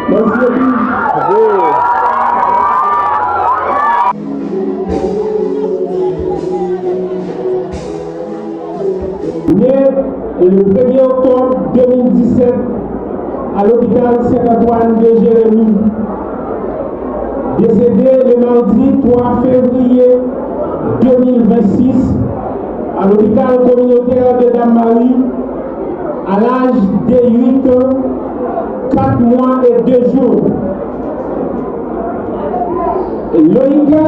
Merci. Né le 1er octobre 2017 à l'hôpital Saint-Antoine de Jérémie. Décédé le mardi 3 février 2026 à l'hôpital communautaire de Dame-Marie à l'âge de 8 ans, 4 mois et 2 jours. Loïka,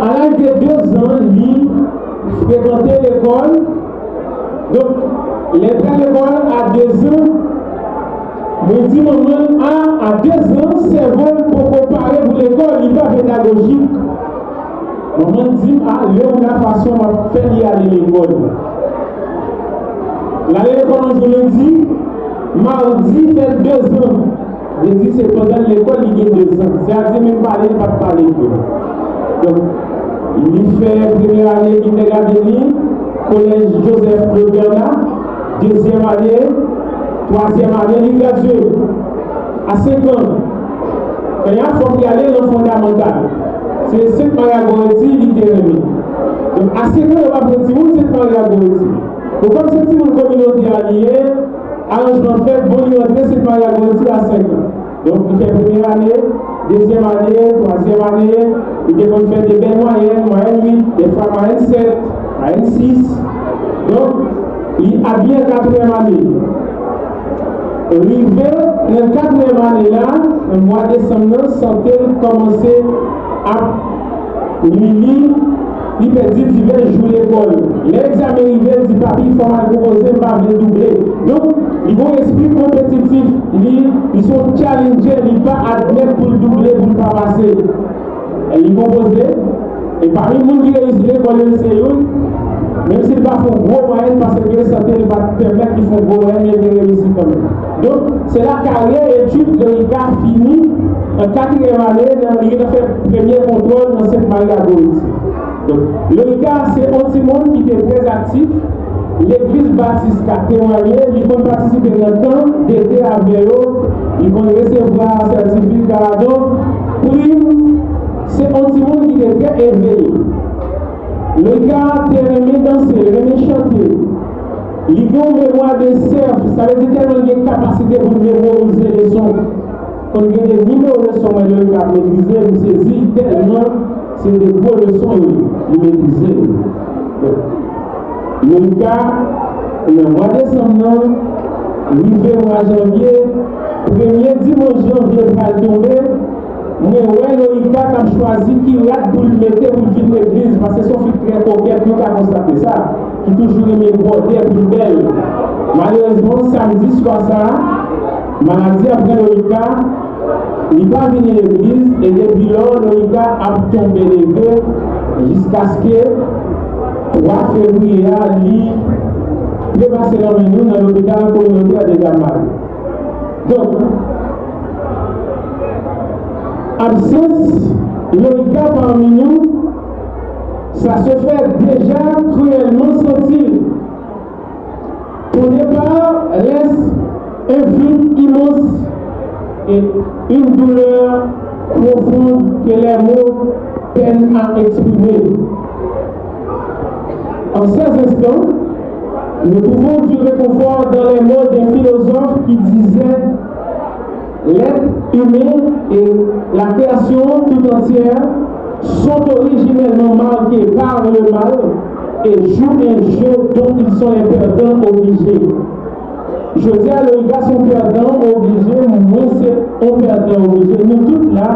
à l'âge de 2 ans, lui fréquentait l'école. Donc, il est à l'école à 2 ans. Mais dit maman, à 2 ans, c'est bon pour comparer pour l'école, il n'est pas pédagogique. Maman dit, la façon de faire y aller à l'école. L'année l'école, je le dis, mardi, fait 2 ans. Je dis, c'est pendant l'école, il y a 2 ans. C'est-à-dire, même parler, pas de parler. Donc, il fait première année kindergarten, collège Joseph Le Bernard, 2e année, 3e année, il gradué. À 5 ans, quand il faut y aller dans le fondamental. C'est cette Maria-Goretti, littéralement. Donc, à 5 ans, on va prendre cette Maria-Goretti. Donc, comme c'est une communauté alliée, arrangement fait, bon, il rentre cette Maria-Goretti à 5 ans. Donc, il fait première année, 2e année, 3e année, il fait des belles moyennes 8, des fois moyenne 7, moyenne 6. Donc, il a bien 4e année. Arrivé, dans la 4e année là, le mois de décembre, santé commençait à lire, il dit qu'il va jouer l'école. L'examen arrivé, il dit papi, il faut mal proposer, pas le doubler. Donc, ils vont esprit compétitif, ils sont challengés, ils ne vont pas admettre pour le doubler, pour ne pas passer. Ils vont poser, et parmi les gens qui réussissent l'école, c'est même s'ils ne font pas gros moyens, parce que la santé ne va pas permettre qu'ils font gros moyens, mais ils réussissent quand même. Donc, c'est la carrière étude de l'ICA finie en 4e année, il a fait premier contrôle dans cette Maria-Goretti. Donc, l'ICA, c'est un petit monde qui était très actif. L'église baptiste a témoigné, ils vont participer dans le camp d'été à Vélo, ils vont recevoir un certificat. Donc, prime, c'est un petit monde qui était très éveillé. Le gars aimé danser, aimé chanter. Il a une mémoire de cerf, ça veut dire qu'il a une capacité pour mémoriser les sons. Quand il y a des numéros de sons, il a maîtrisé, il saisit tellement, c'est des gros leçons, il maîtrisait. Le gars, le mois de décembre, arrivé au mois de janvier, premier dimanche janvier, il va tomber. Mais ouais, Loïka a choisi qui rate pour le mettre pour vivre l'église, parce que son fils très coquette, nous avons constaté ça, qui toujours aimé broder plus belle. Malheureusement, samedi soir, ça, maladie après Loïka, il n'est pas venu à l'église, et depuis lors, Loïka a tombé les deux, jusqu'à ce que 3 février, il est passé dans l'hôpital communautaire de Dame-Marie. Donc, absence, Loïka parmi nous, ça se fait déjà cruellement sentir. Au départ, laisse un vide immense et une douleur profonde que les mots peinent à exprimer. En ces instants, nous pouvons du réconfort dans les mots d'un philosophe qui disait l'être humain et la création tout entière sont originellement marqués par le mal et jouent un jeu dont ils sont les perdants obligés. Je dis à Loïka, sont perdants obligés, moi c'est un perdant obligé. Nous tous là,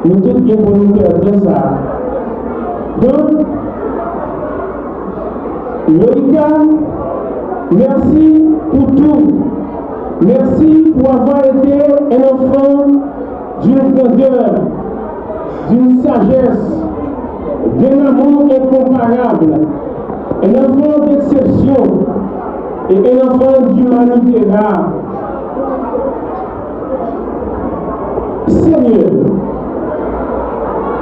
nous tous qui pour nous perdre ça. Donc, Loïka, merci pour tout. Merci pour avoir été un enfant d'une grandeur, d'une sagesse, d'un amour incomparable, un enfant d'exception et un enfant d'humanité rare. Seigneur,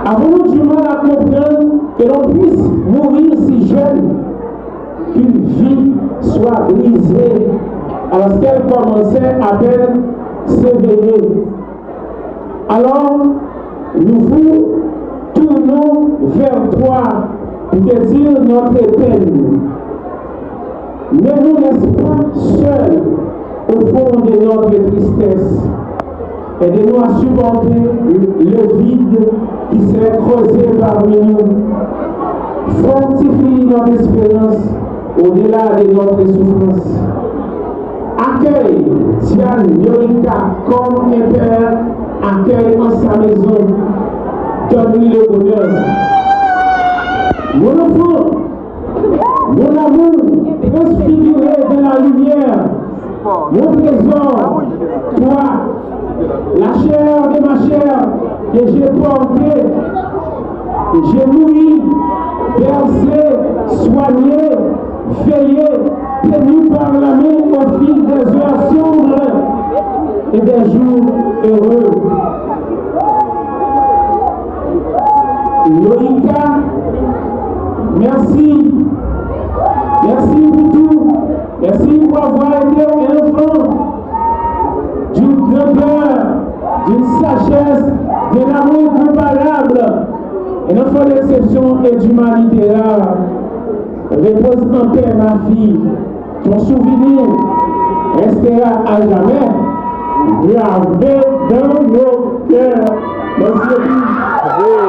avons-nous du mal à comprendre que l'on puisse mourir si jeune, qu'une vie soit brisée alors qu'elle commençait à peine s'éveiller. Alors, nous vous tournons vers toi pour te dire notre peine. Ne nous laisse pas seuls au fond de notre tristesse. Aidez-nous à supporter le vide qui s'est creusé parmi nous. Fortifie notre espérance au-delà de notre souffrance. Accueille Tian Yorika comme un père accueille en sa maison. Donne-lui le bonheur. Mon enfant, mon amour, transfiguré de la lumière, mon trésor, toi, la chair de ma chair que j'ai portée, que j'ai nourri, bercé, soigné, veillé, tenu par la main au fil des heures sombres et des jours heureux. Yorika, merci. Merci pour tout. Merci pour avoir été un enfant d'une grandeur, d'une sagesse, d'un amour incomparable, un enfant d'exception et d'humanité rare. Repose en paix, ma fille. Ton souvenir restera à jamais gravé dans nos cœurs. Merci.